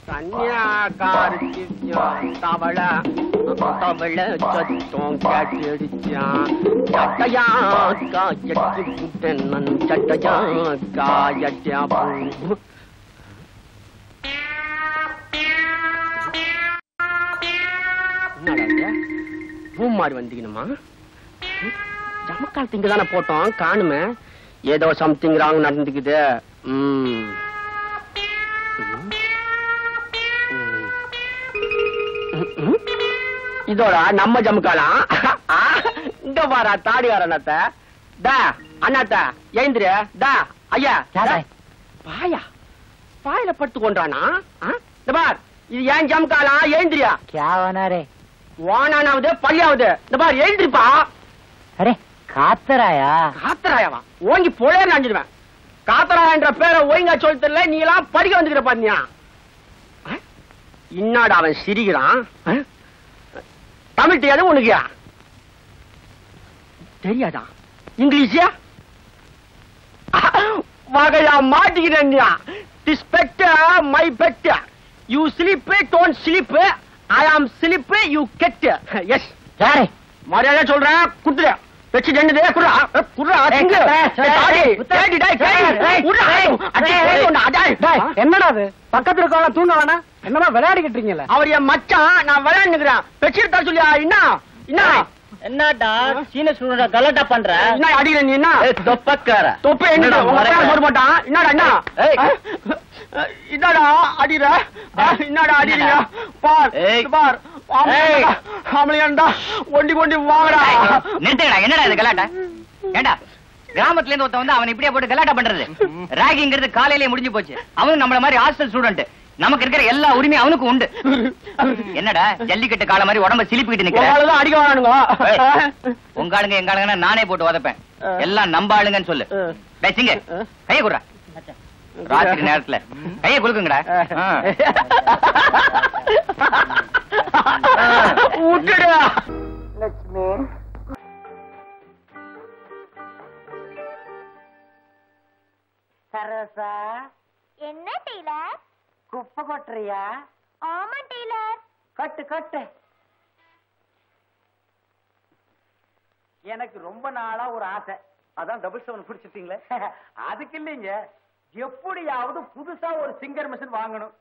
கன்னியாகாரிக்கு தவள தவள சத்தம் கேட்டுடுச்சான். சட்டையா காயட்டு புட்டன் சட்டையா காயட்டா பூ. என்னடா பூ மாதிரி வந்தீங்கம்மா? ஜமக்கால் திங்க தானே போட்டோம், காணுமே. ஏதோ சம்திங் ராங் நடந்துக்குது. இதோட நம்ம ஜமுக்காலா இங்க பாரா தாடிகார அண்ணாத்த. டா அண்ணாத்த எழுந்திரு. டா ஐயா பாயா பாயில படுத்து கொண்டானா? இந்த பார் இது ஏன் ஜமுக்காலா, எழுந்திரியா. வானானாவது பள்ளியாவது. இந்த பார் எழுந்திருப்பா. அரே காத்தராயா? காத்தராயாவா? ஓங்கி பொழைய நினைஞ்சிடுவேன். காத்தராயா என்ற பேரை ஓய்ங்கா சொல்லி தெரியல. நீ எல்லாம் படிக்க வந்துக்கிற பாத்தியா? இன்னாட அவன் சிரிக்கிறான். தமிழ் தெரியாது உனக்கு? தெரியாதா இங்கிலீஷியா? வகையா மாட்டிக்கிறேன். This pet, my pet. You sleep, don't sleep. I am sleep, you get. Yes. யாரே மரியாதை சொல்றேன், குடுத்துரு. வெச்சு ஜெண்டதே குடுறா. குடுறா. என்னடா அது? பக்கத்துல இருக்கவங்க தூண்டவானா? என்னமா விளையாடிக்கிட்டு இருக்கீங்களா? அவர் என் மச்சான், நான் விளையாண்டுக்கிறேன். வெச்சிருத்தா சொல்லியா? என்ன என்னடா சீன சுடுற கலட்டா பண்ற? என்ன அடிக்கிற நீ? என்ன தொப்பக்கார தொப்ப என்னடா போட மாட்டான்? என்னடா என்ன என்னடா அடிக்கிற? என்னடா அடிக்கிறீங்க? பார் பார் ஆம்பளையாண்டா ஒண்டி கொண்டி வாங்கடா. நிறுத்துங்கடா. என்னடா இது கலாட்டா? ஏண்டா கிராமத்துல இருந்து ஒருத்த வந்து அவன் இப்படியே போட்டு கலாட்டா பண்றது? ராகிங்கிறது காலையிலேயே முடிஞ்சு போச்சு. அவனும் நம்மள மாதிரி ஹாஸ்டல் ஸ்டூடெண்ட். நமக்கு இருக்கிற எல்லா உரிமையும் அவனுக்கு உண்டு. என்னடா ஜல்லிக்கட்டு கால மாதிரி உடம்ப சிலிப்பிக்கிட்டு நிக்கிறேன். அடிக்க வாங்க. உங்க ஆளுங்க எங்க ஆளுங்கன்னா நானே போட்டு உதப்பேன். எல்லாம் நம்ப ஆளுங்கன்னு சொல்லு. சிங்க கைய குடுறா. ராத்திரி நேரத்துல கைய குலுக்குங்கடா. விட்டுடா லட்சுமி. சரோசா. என்ன டெய்லர்? குப்பை கொட்டுறியா? ஆமா டெய்லர். கட்டு கட்டு. எனக்கு ரொம்ப நாளா ஒரு ஆசை. அதான் டபுள் 7 பிடிச்சிட்டீங்களே. அதுக்கு இல்லைங்க, எப்படியாவது புதுசா ஒரு சிங்கர் மிஷின் வாங்கணும்.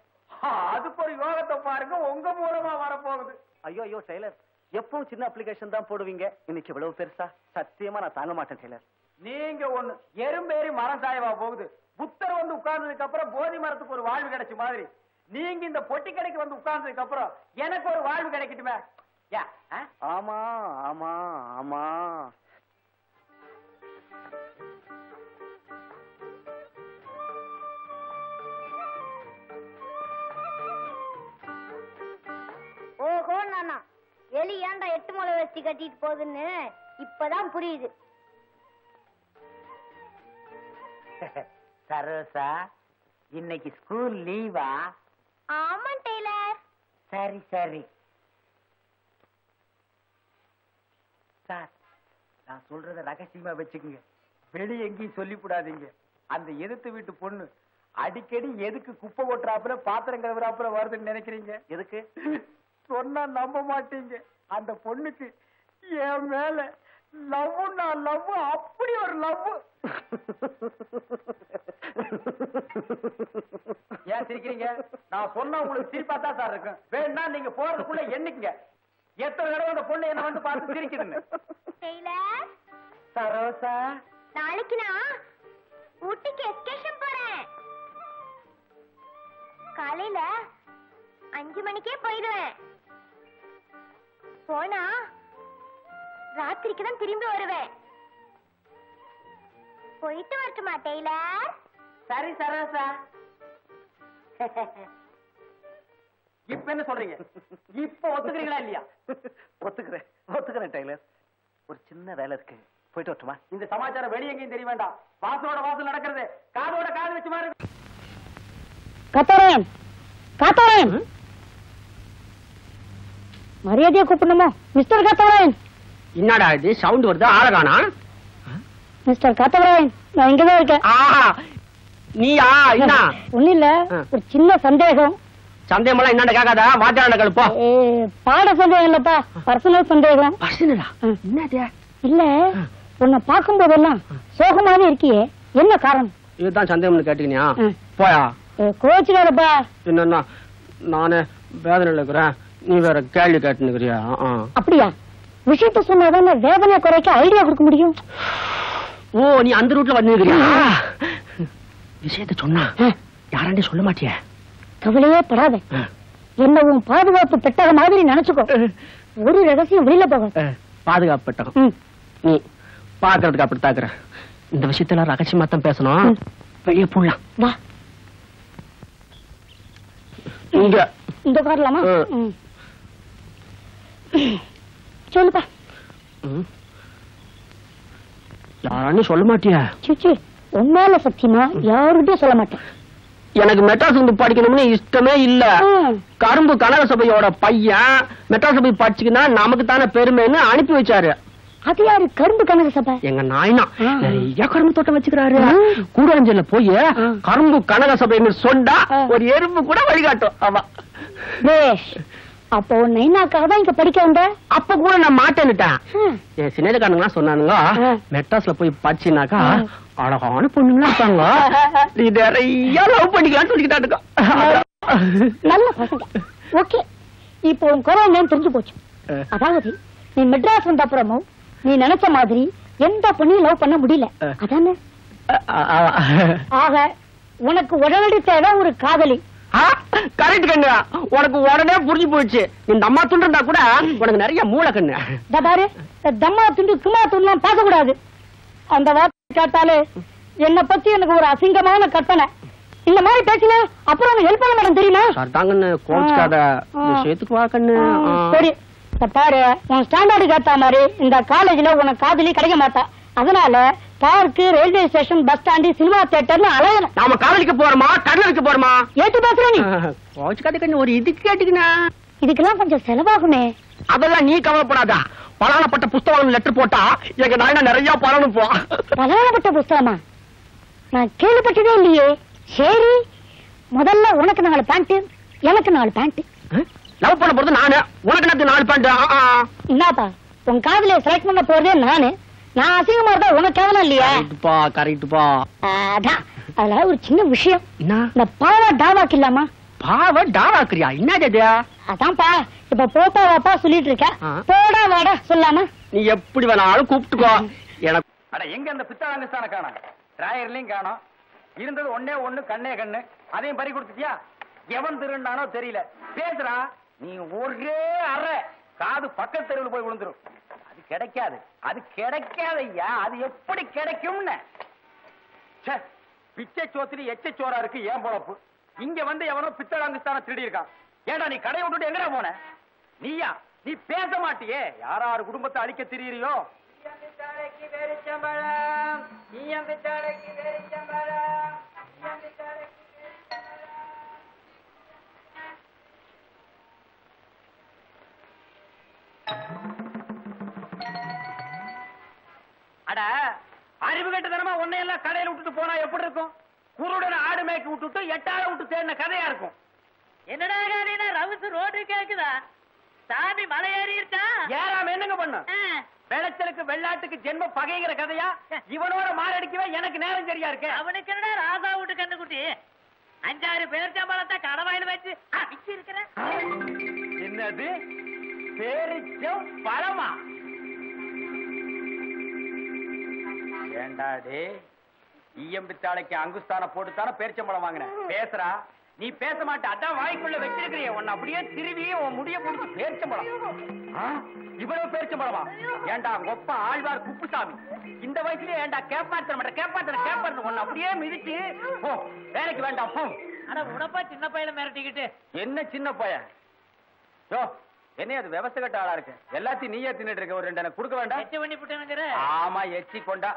அதுக்கு ஒரு யோகத்தை பாருங்க, உங்க மூலமா வரப்போகுது. ஐயோ ஐயோ டெய்லர், எப்பவும் சின்ன அப்ளிகேஷன் தான் போடுவீங்க. இன்னைக்கு இவ்வளவு பெருசா? சத்தியமா நான் தாங்க மாட்டேன் டெய்லர். நீங்க ஒண்ணு எறும்பேறி மரம் சாயவா போகுது. புத்தர் வந்து உட்கார்ந்ததுக்கு அப்புறம் போதி மரத்துக்கு ஒரு வாழ்வு கிடைச்ச மாதிரி நீங்க இந்த பொட்டி கடைக்கு வந்து உட்கார்ந்ததுக்கு அப்புறம் எனக்கு ஒரு வாழ்வு கிடைக்கட்டுமே. ஆமா ஆமா ஆமா. ஓஹோ நானா எலி ஏன்டா 8 முளை வச்சு கட்டிட்டு போகுதுன்னு இப்பதான் புரியுது. சரோசா, இன்னைக்கு ஸ்கூல் லீவா? ஆமா டெய்லர். சரி சரி. சார், நான் சொல்றத ரகசியமா வச்சுக்கோங்க. வெளியே எங்கேயும் சொல்லிவிடாதீங்க. அந்த எதிர்த்து வீட்டு பொண்ணு அடிக்கடி எதுக்கு குப்பை கொட்டுறாப்புல பாத்திரம் கழுவுறாப்புல வருதுன்னு நினைக்கிறீங்க? எதுக்கு சொன்னா நம்ப மாட்டீங்க. அந்த பொண்ணுக்கு என் மேல லவ்னா லவ், அப்படி ஒரு லவ். ஏன் சிரிக்கிறீங்க? நான் சொன்னா உங்களுக்கு சிரிப்பா தான் சார் இருக்கும். வேணா நீங்க போறதுக்குள்ள எண்ணிக்கங்க எத்தனை தடவை அந்த பொண்ணு என்ன வந்து பார்த்து சிரிக்குதுன்னு. டெய்லர். சரோசா, நாளைக்கு நான் ஊட்டிக்கு எஸ்கேஷன் போறேன். காலையில 5 மணிக்கே போயிடுவேன். போனா ராத்திரிக்கு தான் திரும்பி வருவேன். போயிட்டு வரட்டுமா டெய்லர்? சரி சரோசா. இப்ப என்ன சொல்றீங்க? இப்ப ஒத்துக்கிறீங்களா இல்லையா? ஒத்துக்கிறேன் டெய்லர். ஒரு சின்ன வேலை இருக்கு, போயிட்டு வரட்டுமா? இந்த சமாச்சாரம் வெளியே எங்கேயும் தெரிய வேண்டாம். வாசலோட வாசல் நடக்கிறது, காதோட காது வச்சு மாதிரி. காத்தாராயன், காத்தாராயன், மரியாதையா கூப்பிடணுமா? மிஸ்டர் காத்தாராயன். என்னடா இது சவுண்ட் வருது? ஆளகானா? மிஸ்டர் காத்தாராயன், நான் இங்கதான் இருக்கேன். நீயா? என்ன? ஒண்ணு இல்ல, ஒரு சின்ன சந்தேகம். சந்தேகமெல்லாம் என்னன்னு கேட்காத வாத்தியாரண்ட கழுப்போ. பாட சந்தேகம் இல்லப்பா, பர்சனல் சந்தேகம். பர்சனலா? என்னது? இல்ல, உன்னை பார்க்கும் போதெல்லாம் சோகமாவே இருக்கியே, என்ன காரணம்? இதுதான் சந்தேகம்னு கேட்டீங்க. போயா கோச்சுக்காதப்பா. என்னன்னா நானே வேதனையில இருக்கிறேன், நீ வேற கேள்வி கேட்டுக்கிறியா? அப்படியா? விஷயத்த சொன்னாதானே வேதனை குறைக்க ஐடியா கொடுக்க முடியும். ஓ, நீ அந்த ரூட்ல வந்துக்கிறியா? விஷயத்த சொன்னா யாராண்டே சொல்ல மாட்டிய? கவலையே படாத, என்ன உன் பாதுகாப்பு பெட்டக மாதிரி நினைச்சுக்கோ. ஒரு ரகசியம் வெளியில போக. பாதுகாப்பு பெட்டகம்? நீ பாக்குறதுக்கு அப்படி தாக்குற. இந்த விஷயத்துல ரகசியமா தான் பேசணும். வெளியே போடலாம் வா. இங்க இந்த காரலாமா? சொல்லுப்பா. யாரான்னு சொல்ல மாட்டியா? சிச்சி, உண்மையில சத்தியமா யாருகிட்டயும் சொல்ல மாட்டேன். எனக்கு மெட்ராஸ் வந்து படிக்கணும்னு இஷ்டமே இல்ல. கரும்பு கனக சபையோட பையன் மெட்ராஸ் போய் படிச்சுக்கினா நமக்கு தானே பெருமைன்னு அனுப்பி வச்சாரு. அது யாரு? கரும்பு கனக சபை? எங்க நாயனா நிறைய கரும்பு தோட்டம் வச்சுக்கிறாரு. கூடரஞ்சல்ல போய் கரும்பு கனக சபைன்னு சொன்னா ஒரு எறும்பு கூட வழிகாட்டும். ஆமா. அப்போ நைனாக்காக தான் இங்க படிக்க வந்த? அப்ப கூட நான் மாட்டேன்னுட்டேன். என் சின்னக்காரங்க சொன்னானுங்க, மெட்ராஸ்ல போய் படிச்சுனாக்கா அழகான பொண்ணுங்களா இருப்பாங்க, நீ நிறைய லவ் பண்ணிக்கலாம்னு சொல்லிக்கிட்டானுங்க. நல்ல பசங்க. ஓகே, இப்போ உன் கொரோனா தெரிஞ்சு போச்சு. அதாவது நீ மெட்ராஸ் வந்த அப்புறமும் நீ நினைச்ச மாதிரி எந்த பொண்ணையும் லவ் பண்ண முடியல, அதானே? ஆக உனக்கு உடனடி தேவை ஒரு காதலி. கரெக்ட் கண்ணு, உனக்கு உடனே புரிஞ்சு போயிடுச்சு. இந்த அம்மா துண்டு இருந்தா கூட உனக்கு நிறைய மூளை கண்ணு. பாரு, தம்மா துண்டு குமா துண்டுலாம் பார்க்கக்கூடாது. அந்த வார்த்தை கேட்டாலே என்னை பத்தி எனக்கு ஒரு அசிங்கமான கற்பனை. இந்த மாதிரி பேசினா அப்புறம் ஹெல்ப் பண்ண மாட்டேன், தெரியுமா? கண்ணு கோச்சுக்காத, விஷயத்துக்கு வா கண்ணு. சரி பாரு, உன் ஸ்டாண்டர்டுக்கு ஏத்த மாதிரி இந்த காலேஜ்ல உனக்கு காதலி கிடைக்க மாட்டா. அதனால park, railway station, bus stand, cinema தியேட்டர்னு அலையணும். நாம காதலிக்க போறோமா கடல வைக்க போறோமா? ஏத்து பேசுற நீ? கோச்சுக்காத கண்ணு, ஒரு இதுக்கு கேட்டுக்கினா இதுக்கெல்லாம் கொஞ்சம் செலவாகுமே. அதெல்லாம் நீ கவலைப்படாத. பலானப்பட்ட புஸ்தகம் லெட்டர் போட்டா எங்க நாயனா நிறைய பலனும் போ. பலானப்பட்ட புஸ்தகமா? நான் கேள்விப்பட்டதே இல்லையே. சரி, முதல்ல உனக்கு 4 பேண்ட், எனக்கு 4 பேண்ட். லவ் பண்ண போறது நானு, உனக்கு எனக்கு 4 பேண்ட். என்னப்பா, உன் காதலிய செலக்ட் பண்ண போறதே நானு. நான் அசிங்கமா இருந்தா உனக்கு கேவலம் இல்லையா? கரெக்ட்பா. அதான், அதுல ஒரு சின்ன விஷயம். என்ன? இந்த பாவா டாவாக்கு இல்லாமா? பாவ டாவாக்குறியா? என்னது? அதான்ப்பா, இப்ப போப்பா வாப்பா சொல்லிட்டு இருக்க. போடா வாடா சொல்லாமா? நீ எப்படி வேணாலும் கூப்பிட்டுக்கோ. எனக்கு அட எங்க அந்த பித்தாளங்கஸ்தான காணோம், ராயர்லயும் காணோம். இருந்தது ஒன்னே ஒண்ணு, கண்ணே கண்ணு. அதையும் பறி கொடுத்துட்டியா? எவன் திருண்டானோ தெரியல. பேசுறா நீ ஒரே அறை, காது பக்கத்து தெருவில் போய் விழுந்துரும். அது கிடைக்காது, அது கிடைக்காது ஐயா. அது எப்படி கிடைக்கும்னு பிச்சை சோத்திரி எச்ச சோரா இருக்கு ஏன் பொழப்பு. இங்க வந்து எவனோ பித்தளாங்குஸ்தான திருடி இருக்கான். ஏண்டா நீ கடையை விட்டுட்டு எங்கடா போன? நீயா? நீ பேச மாட்டியே. யாராரு குடும்பத்தை அழிக்க திரியறியோ? அட அறிவு கட்டத்தனமா உன்னையெல்லாம் கடையில விட்டுட்டு போனா எப்படி இருக்கும்? குருடனை ஆடு மேய்க்கு விட்டுட்டு 8 ஆளை விட்டு தேடின கதையா இருக்கும். என்னடா ரவுசு ரோடு கேக்குதா? சாமி மலை ஏறிட்டா ஏறாம என்னங்க பண்ண? வெள்ளச்சலுக்கு வெள்ளாட்டுக்கு ஜென்ம பகைங்கிற கதையா? இவனோட மாரடிக்கவே எனக்கு நேரம் சரியா இருக்கு. அவனுக்கு என்னடா ராசா விட்டு கண்ணுக்குட்டி 5-6 பேர் சம்பளத்தை கடவாயில வச்சு அடிச்சு இருக்கிற. என்னது பேரிச்சம் பழமா? ஏண்டாடே, ஈயம்பித்தாளைக்கு அங்குஸ்தான போட்டுத்தான பேரிச்சம்பழம் வாங்கின. பேசுறா நீ பேச மாட்ட. அதான் வாய்க்குள்ள வச்சிருக்கிறிய உன்னை அப்படியே திருவி உன் முடிய போட்டு பேரிச்சம்பழம். இவ்வளவு பேரிச்சம்பழமா? ஏண்டா கொப்ப ஆழ்வார் குப்புசாமி இந்த வயசுலயே ஏண்டா கேப்பாத்தன உன்னை அப்படியே மிதிச்சு போ, வேலைக்கு வேண்டாம் போ. ஆனா உனப்பா சின்ன பையல மிரட்டிக்கிட்டு. என்ன சின்ன பையன்? யோ என்ன அது விவசாய கட்ட ஆளா இருக்கு. எல்லாத்தையும் நீயே தின்னுட்டு இருக்க. ஒரு 2 எனக்கு கொடுக்க வேண்டாம்? எச்சு பண்ணி விட்டேனுங்கிற. ஆமா எச்சி கொண்டா.